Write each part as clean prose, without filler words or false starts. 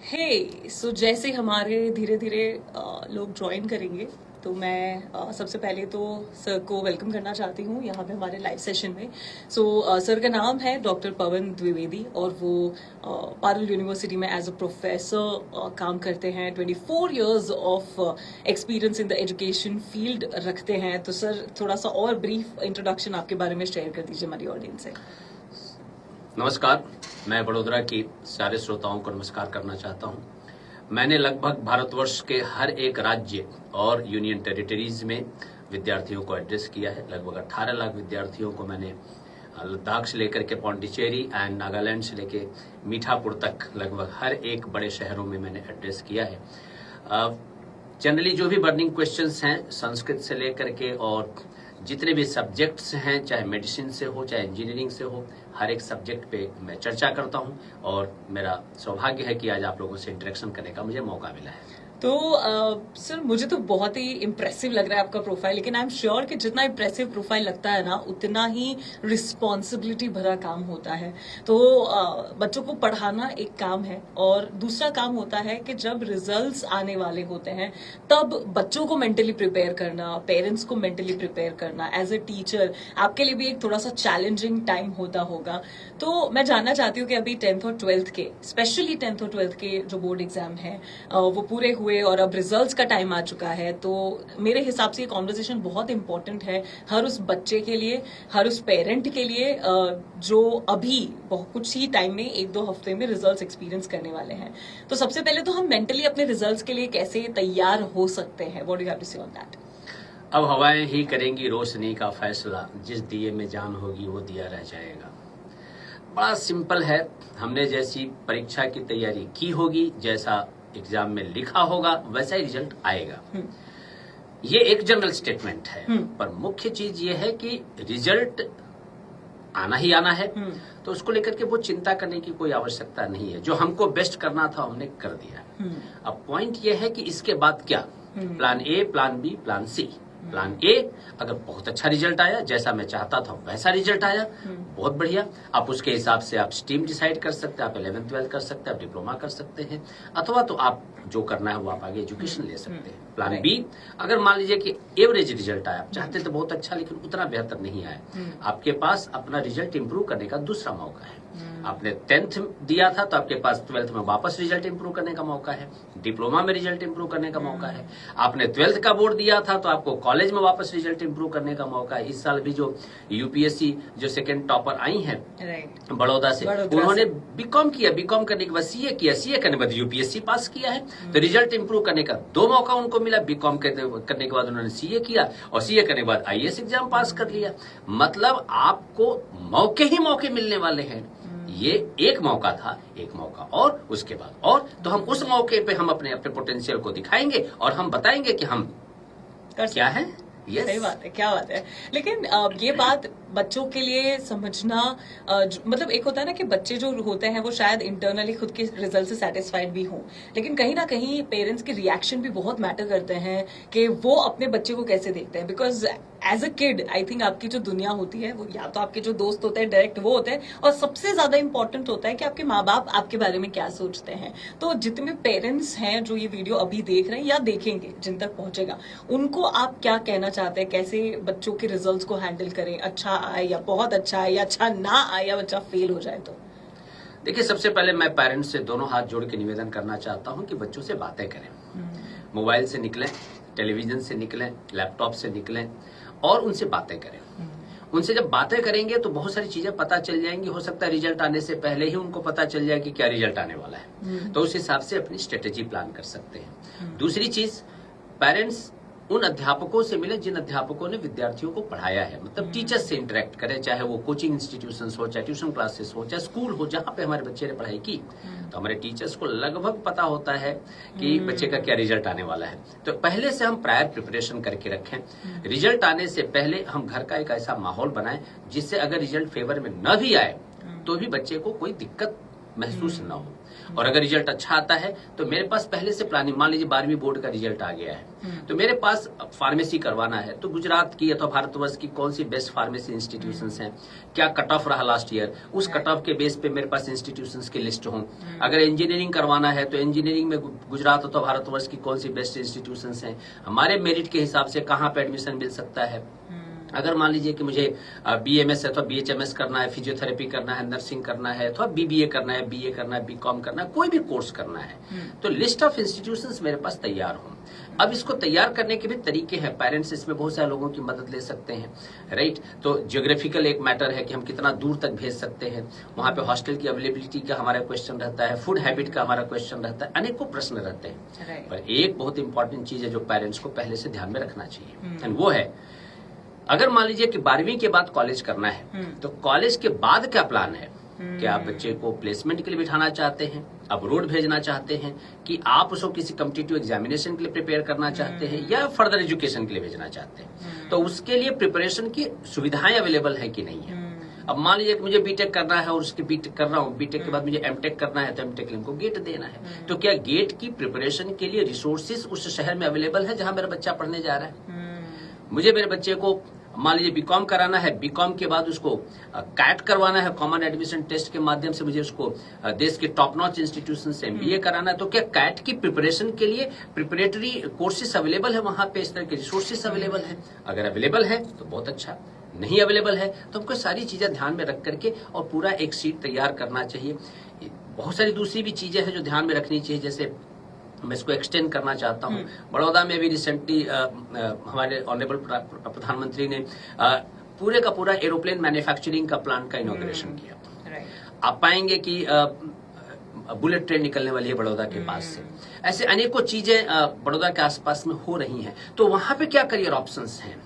सो जैसे हमारे धीरे धीरे लोग ज्वाइन करेंगे तो मैं सबसे पहले तो सर को वेलकम करना चाहती हूँ यहाँ पे हमारे लाइव सेशन में। सर का नाम है डॉक्टर पवन द्विवेदी और वो पारुल यूनिवर्सिटी में एज अ प्रोफेसर काम करते हैं। 24 years of experience in the education field रखते हैं। तो सर थोड़ा सा और ब्रीफ इंट्रोडक्शन आपके बारे में शेयर कर दीजिए हमारी ऑडियंस से। नमस्कार, मैं बड़ोदरा की सारे श्रोताओं को नमस्कार करना चाहता हूं। मैंने लगभग भारतवर्ष के हर एक राज्य और यूनियन टेरिटरीज में विद्यार्थियों को एड्रेस किया है। लगभग 18 लाख विद्यार्थियों को मैंने लद्दाख से लेकर के पौंडीचेरी एंड नागालैंड से लेकर मीठापुर तक लगभग हर एक बड़े शहरों में मैंने एड्रेस किया है। जनरली जो भी बर्निंग क्वेश्चंस हैं संस्कृत से लेकर के और जितने भी सब्जेक्ट्स हैं, चाहे मेडिसिन से हो चाहे इंजीनियरिंग से हो, हर एक सब्जेक्ट पे मैं चर्चा करता हूं और मेरा सौभाग्य है कि आज आप लोगों से इंटरेक्शन करने का मुझे मौका मिला है। तो सर मुझे तो बहुत ही इम्प्रेसिव लग रहा है आपका प्रोफाइल, लेकिन आई एम श्योर कि जितना इम्प्रेसिव प्रोफाइल लगता है ना उतना ही रिस्पॉन्सिबिलिटी भरा काम होता है। तो बच्चों को पढ़ाना एक काम है और दूसरा काम होता है कि जब रिजल्ट्स आने वाले होते हैं तब बच्चों को मेंटली प्रिपेयर करना, पेरेंट्स को मेंटली प्रिपेयर करना एज ए टीचर आपके लिए भी एक थोड़ा सा चैलेंजिंग टाइम होता होगा। तो मैं जानना चाहती हूँ कि अभी 10th और 12th के, स्पेशली 10th और 12th के जो बोर्ड एग्जाम है वो पूरे हुए और अब रिजल्ट्स का टाइम आ चुका है। तो मेरे हिसाब से ये कॉन्वर्सेशन बहुत इंपॉर्टेंट है हर उस बच्चे के लिए, हर उस पेरेंट के लिए जो अभी बहुत कुछ ही टाइम में 1-2 हफ्ते में रिजल्ट्स एक्सपीरियंस करने वाले हैं। तो सबसे पहले तो हम मेंटली अपने रिजल्ट्स के लिए कैसे तैयार हो सकते हैं? What do you have to say on that? अब हवाएं ही करेंगी रोशनी का फैसला, जिस दिए में जान होगी वो दिया रह जाएगा। बड़ा सिंपल है। हमने जैसी परीक्षा की तैयारी की होगी, जैसा एग्जाम में लिखा होगा, वैसा ही रिजल्ट आएगा। ये एक जनरल स्टेटमेंट है, पर मुख्य चीज ये है कि रिजल्ट आना ही आना है। तो उसको लेकर के वो चिंता करने की कोई आवश्यकता नहीं है। जो हमको बेस्ट करना था हमने कर दिया। अब पॉइंट ये है कि इसके बाद क्या, plan A, plan B, plan C. Plan A, अगर बहुत अच्छा रिजल्ट आया, जैसा मैं चाहता था वैसा रिजल्ट आया, बहुत बढ़िया। आप उसके हिसाब से आप स्ट्रीम डिसाइड कर सकते हैं, आप 11th 12th कर सकते हैं, आप डिप्लोमा कर सकते हैं, अथवा तो आप जो करना है वो आप आगे एजुकेशन ले सकते हैं। प्लान बी, अगर मान लीजिए कि एवरेज रिजल्ट आया, आप चाहते तो बहुत अच्छा लेकिन उतना बेहतर नहीं आया, आपके पास अपना रिजल्ट इंप्रूव करने का दूसरा मौका है। आपने 10th दिया था तो आपके पास 12th में वापस रिजल्ट इंप्रूव करने का मौका है, डिप्लोमा में रिजल्ट इंप्रूव करने का मौका है। आपने 12th का बोर्ड दिया था तो आपको कॉलेज में वापस रिजल्ट इंप्रूव करने का मौका है। इस साल भी जो यूपीएससी जो सेकंड टॉपर आई हैं बड़ौदा से, उन्होंने बीकॉम किया, बीकॉम करने के बाद सीए किया, सीए करने के बाद यूपीएससी पास किया है। तो रिजल्ट इंप्रूव करने का 2 मौका उनको मिला। बीकॉम करने के बाद उन्होंने सीए किया और सीए करने के बाद आईएएस एग्जाम पास कर लिया। मतलब आपको मौके ही मौके मिलने वाले हैं। ये एक मौका था, एक मौका और उसके बाद और, तो हम उस मौके पे हम अपने पोटेंशियल को दिखाएंगे और हम बताएंगे कि हम क्या है। Yes. सही बात है, क्या बात है। लेकिन ये बात बच्चों के लिए समझना, मतलब एक होता है ना कि बच्चे जो होते हैं वो शायद इंटरनली खुद के रिजल्ट से सेटिस्फाइड भी हों, लेकिन कहीं ना कहीं पेरेंट्स के रिएक्शन भी बहुत मैटर करते हैं कि वो अपने बच्चे को कैसे देखते हैं। Because as a kid I think आपकी जो दुनिया होती है वो या तो आपके जो दोस्त होते हैं डायरेक्ट वो होते हैं, और सबसे ज्यादा इंपॉर्टेंट होता है कि आपके माँ बाप आपके बारे में क्या सोचते हैं। तो जितने पेरेंट्स हैं जो ये वीडियो अभी देख रहे हैं या देखेंगे, जिन तक पहुंचेगा, उनको आप क्या कहना चाहते हैं? कैसे बच्चों के रिजल्ट्स को हैंडल करें? अच्छा आए या बहुत अच्छा आए या अच्छा ना आए या बच्चा फेल हो जाए? तो देखिए, सबसे पहले मैं पेरेंट्स से दोनों हाथ जोड़ के निवेदन करना चाहता हूं कि बच्चों से बातें करें। मोबाइल से निकलें, टेलीविजन से निकलें, लैपटॉप से निकलें और उनसे बातें करें। उनसे जब बातें करेंगे तो बहुत सारी चीजें पता चल जाएंगी। हो सकता है रिजल्ट आने से पहले ही उनको पता चल जाए कि क्या रिजल्ट आने वाला है, तो उस हिसाब से अपनी स्ट्रेटेजी प्लान कर सकते हैं। दूसरी चीज, पेरेंट्स उन अध्यापकों से मिले जिन अध्यापकों ने विद्यार्थियों को पढ़ाया है। मतलब टीचर्स से इंटरेक्ट करें, चाहे वो कोचिंग इंस्टीट्यूशंस हो, चाहे ट्यूशन क्लासेस हो, चाहे स्कूल हो, जहां पे हमारे बच्चे ने पढ़ाई की। तो हमारे टीचर्स को लगभग पता होता है कि बच्चे का क्या रिजल्ट आने वाला है। तो पहले से हम प्रायर प्रिपरेशन करके रखें। रिजल्ट आने से पहले हम घर का एक ऐसा माहौल बनाएं जिससे अगर रिजल्ट फेवर में न भी आए तो भी बच्चे को कोई दिक्कत महसूस ना हो। और अगर रिजल्ट अच्छा आता है तो मेरे पास पहले से प्लानिंग, मान लीजिए 12वीं बोर्ड का रिजल्ट आ गया है तो मेरे पास फार्मेसी करवाना है, तो गुजरात की अथवा भारतवर्ष की कौन सी बेस्ट फार्मेसी इंस्टीट्यूशंस हैं, क्या कट ऑफ रहा लास्ट ईयर, उस कट ऑफ के बेस पे मेरे पास इंस्टीट्यूशंस की लिस्ट हो। अगर इंजीनियरिंग करवाना है तो इंजीनियरिंग में गुजरात अथवा भारतवर्ष की कौन सी बेस्ट इंस्टीट्यूशंस हैं, हमारे मेरिट के हिसाब से कहाँ पे एडमिशन मिल सकता है। अगर मान लीजिए कि मुझे BMS अथवा BHMS करना है, फिजियोथेरेपी करना है, नर्सिंग करना है, अथवा BBA करना है, BA करना है, BCom करना है, कोई भी कोर्स करना है, तो लिस्ट ऑफ इंस्टीट्यूशंस मेरे पास तैयार हो। अब इसको तैयार करने के भी तरीके हैं, पेरेंट्स इसमें बहुत सारे लोगों की मदद ले सकते हैं, राइट। तो जियोग्राफिकल एक मैटर है कि हम कितना दूर तक भेज सकते हैं, वहां पे हॉस्टल की अवेलेबिलिटी का हमारा क्वेश्चन रहता है, फूड हैबिट का हमारा क्वेश्चन रहता है, अनेकों प्रश्न रहते हैं। पर एक बहुत इंपॉर्टेंट चीज है जो पेरेंट्स को पहले से ध्यान में रखना चाहिए, एंड वो है, अगर मान लीजिए कि 12वीं के बाद कॉलेज करना है तो कॉलेज के बाद क्या प्लान है, क्या आप बच्चे को प्लेसमेंट के लिए बिठाना चाहते हैं, अब्रोड भेजना चाहते हैं, कि आप उसको किसी कॉम्पिटिटिव एग्जामिनेशन के लिए प्रिपेयर करना चाहते हैं, या फर्दर एजुकेशन के लिए भेजना चाहते हैं। तो उसके लिए प्रिपरेशन की सुविधाएं अवेलेबल है कि नहीं है। अब मान लीजिए कि मुझे बीटेक करना है और उसके बीटेक कर रहा हूँ, बीटेक के बाद मुझे एमटेक करना है, तो एमटेक के लिए हमको गेट देना है। तो क्या गेट की प्रिपरेशन के लिए रिसोर्सेज उस शहर में अवेलेबल है जहां मेरा बच्चा पढ़ने जा रहा है। मुझे मेरे बच्चे को मान लीजिए बीकॉम कराना है, बीकॉम के बाद उसको कैट करवाना है, कॉमन एडमिशन टेस्ट के माध्यम से मुझे उसको देश के टॉप नॉच इंस्टीट्यूशन से MBA कराना है, तो क्या कैट की प्रिपरेशन के लिए प्रिपरेटरी कोर्सेज अवेलेबल है वहां पे, इस तरह के रिसोर्सेज अवेलेबल है। अगर अवेलेबल है तो बहुत अच्छा, नहीं अवेलेबल है तो हमको सारी चीजें ध्यान में रख करके और पूरा एक शीट तैयार करना चाहिए। बहुत सारी दूसरी भी चीजें हैं जो ध्यान में रखनी चाहिए, जैसे मैं इसको एक्सटेंड करना चाहता हूँ। बड़ौदा में भी रिसेंटली हमारे ऑनरेबल प्रधानमंत्री ने पूरे का पूरा एरोप्लेन मैन्युफैक्चरिंग का प्लांट का इनॉग्रेशन किया। आप पाएंगे कि बुलेट ट्रेन निकलने वाली है बड़ौदा के पास से। ऐसे अनेकों चीजें बड़ौदा के आसपास में हो रही हैं। तो वहां पे क्या करियर ऑप्शंस हैं,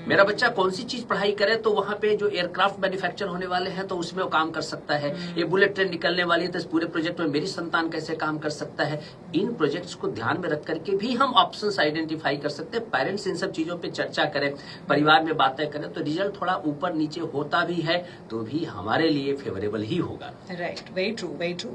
मेरा बच्चा कौन सी चीज पढ़ाई करे, तो वहां पे जो एयरक्राफ्ट मैन्युफैक्चर होने वाले हैं तो उसमें वो काम कर सकता है। ये बुलेट ट्रेन निकलने वाली है तो इस पूरे प्रोजेक्ट में मेरी संतान कैसे काम कर सकता है। इन प्रोजेक्ट्स को ध्यान में रख करके भी हम ऑप्शंस आइडेंटिफाई कर सकते हैं। पेरेंट्स इन सब चीजों पे चर्चा करें, परिवार में बातें करें, तो रिजल्ट थोड़ा ऊपर नीचे होता भी है तो भी हमारे लिए फेवरेबल ही होगा। Right, very true, very true.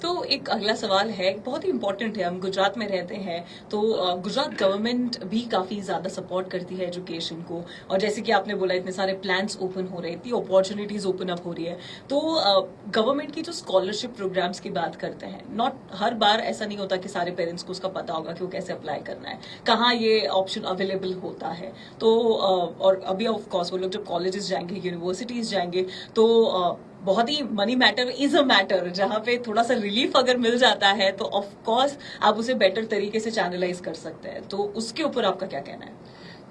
तो एक अगला सवाल है, बहुत ही इंपॉर्टेंट है। हम गुजरात में रहते हैं तो गुजरात गवर्नमेंट भी काफी ज्यादा सपोर्ट करती है एजुकेशन को, और जैसे कि आपने बोला इतने सारे प्लान्स ओपन हो रहे हैं, इतनी अपॉर्चुनिटीज ओपन अप हो रही है। तो गवर्नमेंट की जो स्कॉलरशिप प्रोग्राम्स की बात करते हैं, नॉट हर बार ऐसा नहीं होता कि सारे पेरेंट्स को उसका पता होगा कि वो कैसे अप्लाई करना है, कहाँ ये ऑप्शन अवेलेबल होता है। तो और अभी ऑफ कोर्स वो लोग जब कॉलेजेस जाएंगे, यूनिवर्सिटीज जाएंगे, तो बहुत ही money matter is a matter, जहां पे थोड़ा सा रिलीफ अगर मिल जाता है तो ऑफ कोर्स आप उसे बेटर तरीके से चैनलाइज कर सकते हैं। तो उसके ऊपर आपका क्या कहना है?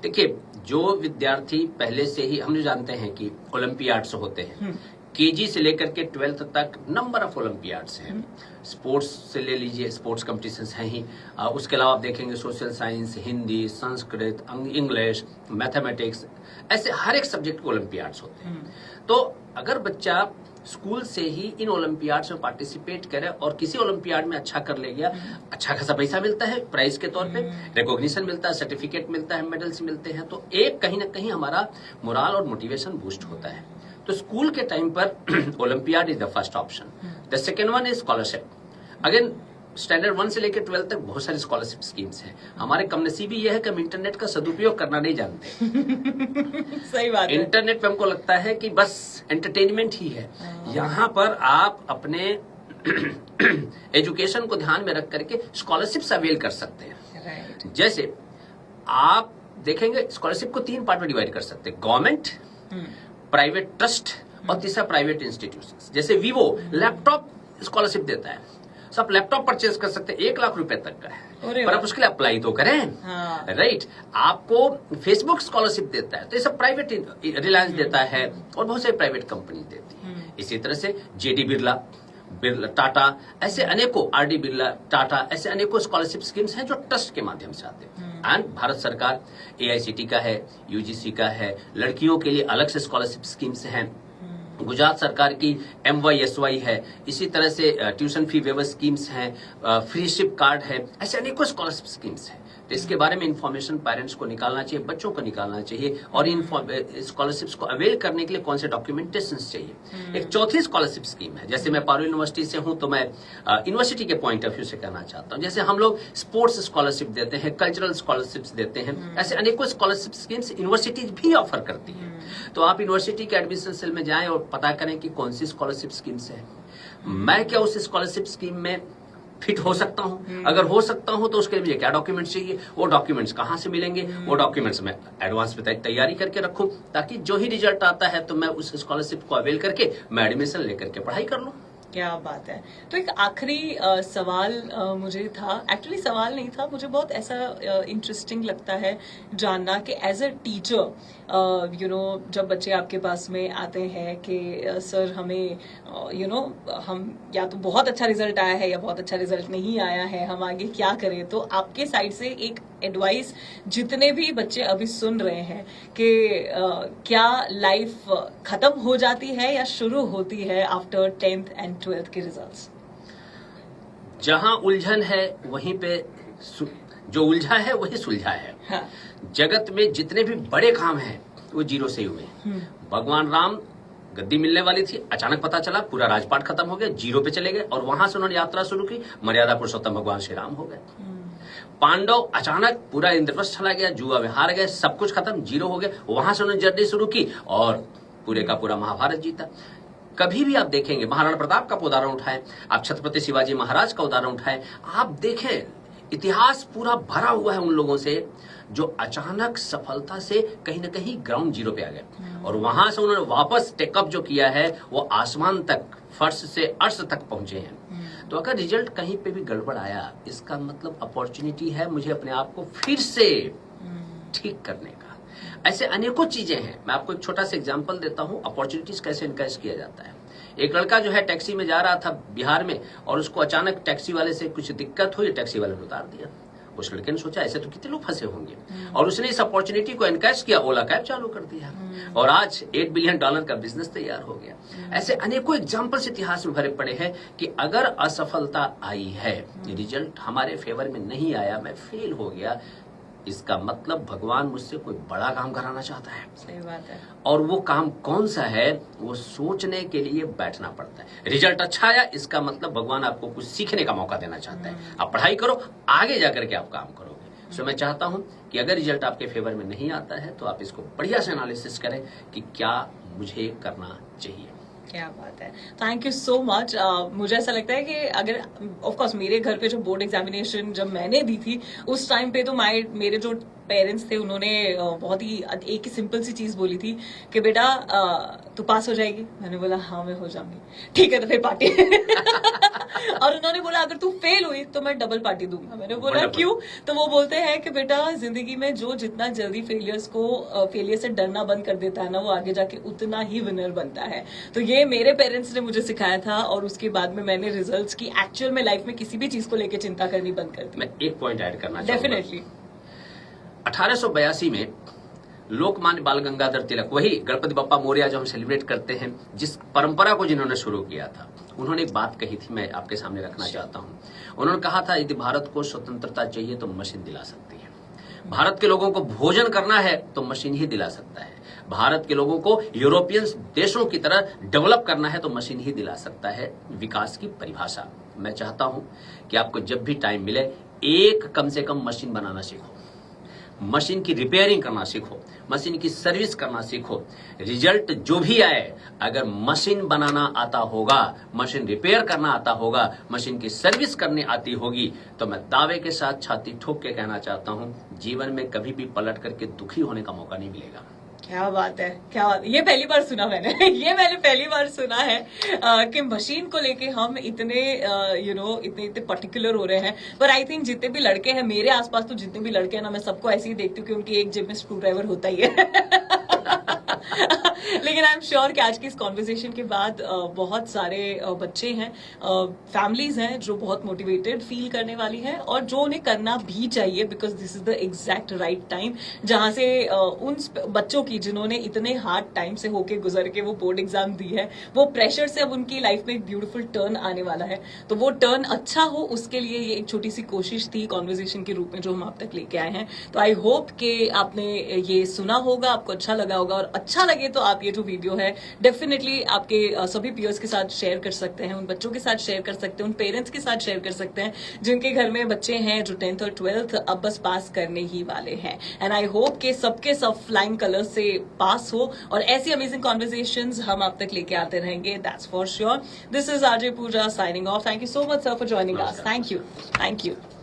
देखिए, जो विद्यार्थी पहले से ही, हम जानते हैं कि ओलंपियाड्स होते हैं, KG से लेकर के 12th तक नंबर ऑफ ओलंपियाड्स हैं। स्पोर्ट्स से ले लीजिए, स्पोर्ट्स कॉम्पिटिशन्स हैं ही। उसके अलावा आप देखेंगे social science, Hindi, Sanskrit, English, mathematics, ऐसे हर एक सब्जेक्ट के ओलंपियाड्स होते हैं। तो अगर बच्चा स्कूल से ही इन ओलंपियाड्स में पार्टिसिपेट करे और किसी ओलंपियाड में अच्छा कर ले गया, अच्छा खासा पैसा मिलता है प्राइज के तौर पे, रिकॉग्निशन मिलता है, सर्टिफिकेट मिलता है, मेडल्स मिलते हैं, तो एक कहीं ना कहीं हमारा मोरल और मोटिवेशन बूस्ट होता है। तो स्कूल के टाइम पर olympiad is the first option. The second one is scholarship. Again standard 1 से लेकर 12 तक बहुत सारी स्कॉलरशिप स्कीम्स हैं। हमारे कमनसीबी यह है कि हम इंटरनेट का सदुपयोग करना नहीं जानते। सही बात है। इंटरनेट पे हमको लगता है कि बस एंटरटेनमेंट ही है। यहाँ पर आप अपने एजुकेशन को ध्यान में रख करके स्कॉलरशिप अवेल कर सकते हैं। राइट। जैसे आप देखेंगे स्कॉलरशिप को 3 पार्ट में डिवाइड कर सकते हैं, गवर्नमेंट, प्राइवेट ट्रस्ट और तीसरा प्राइवेट इंस्टीट्यूशंस। जैसे वीवो लैपटॉप स्कॉलरशिप देता है, तो आप लैपटॉप परचेज कर सकते हैं, 1 लाख रुपए तक का है, पर आप उसके लिए अप्लाई तो करें। राइट। आपको फेसबुक स्कॉलरशिप देता है, तो ये सब प्राइवेट, रिलायंस देता है और बहुत सारी प्राइवेट कंपनी देती है। इसी तरह से JD बिरला, टाटा, ऐसे अनेकों, RD बिरला, टाटा, ऐसे अनेकों स्कॉलरशिप स्कीम्स हैं जो ट्रस्ट के माध्यम से आते हैं। एंड भारत सरकार AICT का है, UGC का है, लड़कियों के लिए अलग से स्कॉलरशिप स्कीम्स हैं। गुजरात सरकार की MYSY है, इसी तरह से ट्यूशन फी वेवर स्कीम्स हैं, फ्रीशिप कार्ड है, ऐसे अनेकों स्कॉलरशिप स्कीम्स हैं। तो इसके बारे में इन्फॉर्मेशन पेरेंट्स को निकालना चाहिए, बच्चों को निकालना चाहिए, और इन स्कॉलरशिप्स को अवेल करने के लिए कौन से डॉक्यूमेंटेशन चाहिए। एक चौथी स्कॉलरशिप स्कीम है, जैसे मैं पारुल यूनिवर्सिटी से हूं तो मैं यूनिवर्सिटी के पॉइंट ऑफ व्यू से कहना चाहता हूं। जैसे हम लोग स्पोर्ट्स स्कॉलरशिप देते हैं, कल्चरल स्कॉलरशिप्स देते हैं, ऐसे अनेकों स्कॉलरशिप स्कीम्स यूनिवर्सिटीज भी ऑफर करती है। तो आप यूनिवर्सिटी के एडमिशन सेल में जाएं और पता करें कि कौन सी स्कॉलरशिप स्कीम्स है, मैं क्या उस स्कॉलरशिप स्कीम में फिट हो सकता हूं। अगर हो सकता हूं तो उसके लिए मुझे क्या डॉक्यूमेंट्स चाहिए, वो डॉक्यूमेंट्स कहां से मिलेंगे, वो डॉक्यूमेंट्स मैं एडवांस में तैयारी करके रखूं, ताकि जो ही रिजल्ट आता है तो मैं उस स्कॉलरशिप को अवेल करके मैं एडमिशन लेकर के पढ़ाई कर लूं। क्या बात है। तो एक आखिरी सवाल मुझे था, एक्चुअली सवाल नहीं था, मुझे बहुत ऐसा इंटरेस्टिंग लगता है जानना कि एज अ टीचर जब बच्चे आपके पास में आते हैं कि सर हमें हम या तो बहुत अच्छा रिजल्ट आया है या बहुत अच्छा रिजल्ट नहीं आया है, हम आगे क्या करें, तो आपके साइड से एक एडवाइस जितने भी बच्चे अभी सुन रहे हैं कि क्या लाइफ खत्म हो जाती है या शुरू होती है आफ्टर 10th एंड 12th के रिजल्ट्स? जहां उलझन है वहीं पे जो उलझा है वही सुलझा है। हाँ। जगत में जितने भी बड़े काम हैं वो जीरो से ही हुए। भगवान राम गद्दी मिलने वाली थी, अचानक पता चला पूरा राजपाट खत्म हो गया, जीरो पे चले गए, और वहां से उन्होंने यात्रा शुरू की, मर्यादा पुरुषोत्तम भगवान श्री राम हो गए। पांडव अचानक पूरा इंद्रप्रस्थ चला गया, जुआ में हार गए, सब कुछ खत्म, जीरो हो गया, वहां से उन्होंने जर्नी शुरू की और पूरे का पूरा महाभारत जीता। कभी भी आप देखेंगे, महाराणा प्रताप का उदाहरण उठाएं, आप छत्रपति शिवाजी महाराज का उदाहरण उठाएं, आप देखें इतिहास पूरा भरा हुआ है उन लोगों से जो अचानक सफलता से कहीं ना कहीं ग्राउंड जीरो पे आ गए, और वहां से उन्होंने वापस टेकअप जो किया है वो आसमान तक, फर्श से अर्श तक पहुंचे हैं। तो अगर रिजल्ट कहीं पे भी गड़बड़ आया, इसका मतलब अपॉर्चुनिटी है मुझे अपने आप को फिर से ठीक करने का। ऐसे अनेकों चीजें हैं, मैं आपको एक छोटा सा एग्जांपल देता हूं, अपॉर्चुनिटीज कैसे इनकरेज किया जाता है। एक लड़का जो है टैक्सी में जा रहा था बिहार में, और उसको अचानक टैक्सी वाले से कुछ दिक्कत हुई, टैक्सी वाले ने उतार दिया। उस लड़के ने सोचा ऐसे तो कितने लोग फंसे होंगे, और उसने इस अपॉर्चुनिटी को एनकरेज किया, ओला कैब चालू कर दिया, और आज $8 बिलियन का बिजनेस तैयार हो गया। ऐसे अनेकों एग्जांपल्स इतिहास में भरे पड़े हैं कि अगर असफलता आई है, रिजल्ट हमारे फेवर में नहीं आया, मैं फेल हो गया, इसका मतलब भगवान मुझसे कोई बड़ा काम कराना चाहता है। सही बात है। और वो काम कौन सा है, वो सोचने के लिए बैठना पड़ता है। रिजल्ट अच्छा आया, इसका मतलब भगवान आपको कुछ सीखने का मौका देना चाहता है। आप पढ़ाई करो, आगे जाकर के आप काम करोगे। सो मैं चाहता हूं कि अगर रिजल्ट आपके फेवर में नहीं आता है तो आप इसको बढ़िया से एनालिसिस करें कि क्या मुझे करना चाहिए। क्या बात है, थैंक यू सो मच। मुझे ऐसा लगता है कि अगर ऑफ कोर्स मेरे घर पे जो बोर्ड एग्जामिनेशन जब मैंने दी थी उस टाइम पे तो मेरे जो पेरेंट्स थे उन्होंने बहुत ही एक ही सिंपल सी चीज बोली थी कि बेटा तू पास हो जाएगी। मैंने बोला हाँ मैं हो जाऊंगी, ठीक है तो फिर पार्टी और उन्होंने बोला अगर तू फेल हुई तो मैं डबल पार्टी दूंगा। मैंने बोला क्यों? तो वो बोलते हैं कि बेटा जिंदगी में जो जितना जल्दी फेलियर से डरना बंद कर देता है ना, वो आगे जाके उतना ही विनर बनता है। तो ये मेरे पेरेंट्स ने मुझे सिखाया था, और उसके बाद में मैंने रिजल्ट्स की एक्चुअल में लाइफ में किसी भी चीज को लेकर चिंता करनी बंद कर दी। मैं एक पॉइंट ऐड करना चाहूंगा। डेफिनेटली 1882 में लोकमान्य बाल गंगाधर तिलक, वही गणपति बप्पा मोरया जो हम सेलिब्रेट करते हैं, जिस परंपरा को जिन्होंने शुरू किया था, उन्होंने एक बात कही थी, मैं आपके सामने रखना चाहता हूं। उन्होंने कहा था यदि भारत को स्वतंत्रता चाहिए तो मशीन दिला सकती है, भारत के लोगों को भोजन करना है तो मशीन ही दिला सकता है, भारत के लोगों को यूरोपियन देशों की तरह डेवलप करना है तो मशीन ही दिला सकता है विकास की परिभाषा। मैं चाहता हूं कि आपको जब भी टाइम मिले एक कम से कम मशीन बनाना सीखो, मशीन की रिपेयरिंग करना सीखो, मशीन की सर्विस करना सीखो। रिजल्ट जो भी आए, अगर मशीन बनाना आता होगा, मशीन रिपेयर करना आता होगा, मशीन की सर्विस करनी आती होगी, तो मैं दावे के साथ छाती ठोक के कहना चाहता हूं जीवन में कभी भी पलट करके दुखी होने का मौका नहीं मिलेगा। क्या बात है, क्या बात है। ये पहली बार सुना मैंने ये मैंने पहली बार सुना है कि मशीन को लेके हम इतने इतने पर्टिकुलर हो रहे हैं। पर आई थिंक जितने भी लड़के हैं मेरे आसपास, तो जितने भी लड़के हैं ना, मैं सबको ऐसे ही देखती हूँ कि उनकी एक जेब में स्क्रू ड्राइवर होता ही है लेकिन आई एम श्योर कि आज की इस कॉन्वर्सेशन के बाद बहुत सारे बच्चे हैं, फैमिलीज हैं जो बहुत मोटिवेटेड फील करने वाली है और जो उन्हें करना भी चाहिए, because this is the exact right time जहां से उन बच्चों की जिन्होंने इतने हार्ड टाइम से होके गुजर के वो बोर्ड एग्जाम दी है, वो प्रेशर से अब उनकी लाइफ में एक ब्यूटीफुल टर्न आने वाला है। तो वो टर्न अच्छा हो उसके लिए ये एक छोटी सी कोशिश थी कॉन्वर्सेशन के रूप में जो हम आप तक लेके आए हैं। तो आई होप कि आपने ये सुना होगा, आपको अच्छा लगा होगा, और अच्छा लगे तो आप ये जो वीडियो है डेफिनेटली आपके सभी पीयर्स के साथ शेयर कर सकते हैं, उन बच्चों के साथ शेयर कर सकते हैं, उन पेरेंट्स के साथ शेयर कर सकते हैं जिनके घर में बच्चे हैं जो 10th और 12th अब बस पास करने ही वाले हैं। एंड आई होप कि सबके सब फ्लाइंग कलर्स से पास हो और ऐसी अमेजिंग कॉन्वर्सेशंस हम आप तक लेके आते रहेंगे, that's for sure. This is RJ Pooja signing off. Thank you so much sir for joining us. Thank you.